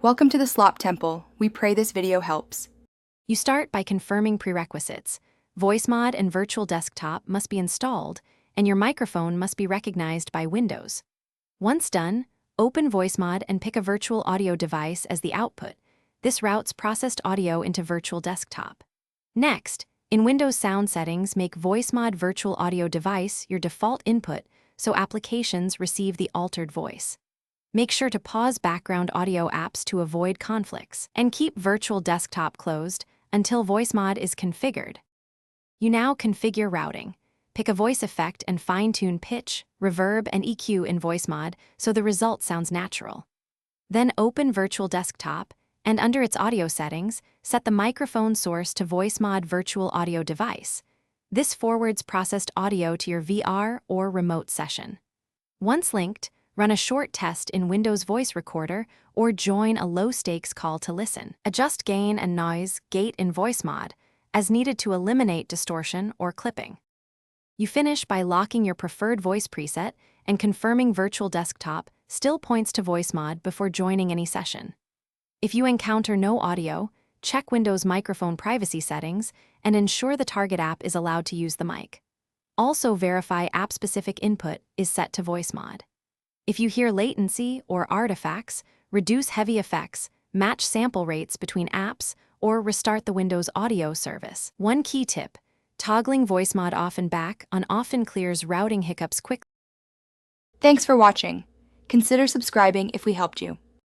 Welcome to the Slop Temple. We pray this video helps. You start by confirming prerequisites. Voicemod and Virtual Desktop must be installed, and your microphone must be recognized by Windows. Once done, open Voicemod and pick a virtual audio device as the output. This routes processed audio into Virtual Desktop. Next, in Windows Sound Settings, make Voicemod Virtual Audio Device your default input so applications receive the altered voice. Make sure to pause background audio apps to avoid conflicts, and keep Virtual Desktop closed until Voicemod is configured. You now configure routing. Pick a voice effect and fine-tune pitch, reverb, and EQ in Voicemod so the result sounds natural. Then open Virtual Desktop, and under its audio settings, set the microphone source to Voicemod Virtual Audio Device. This forwards processed audio to your VR or remote session. Once linked, run a short test in Windows Voice Recorder or join a low-stakes call to listen. Adjust gain and noise gate in Voicemod as needed to eliminate distortion or clipping. You finish by locking your preferred voice preset and confirming Virtual Desktop still points to Voicemod before joining any session. If you encounter no audio, check Windows microphone privacy settings and ensure the target app is allowed to use the mic. Also verify app-specific input is set to Voicemod. If you hear latency or artifacts, reduce heavy effects, match sample rates between apps, or restart the Windows audio service. One key tip: toggling Voicemod off and back on often clears routing hiccups quickly. Thanks for watching. Consider subscribing if we helped you.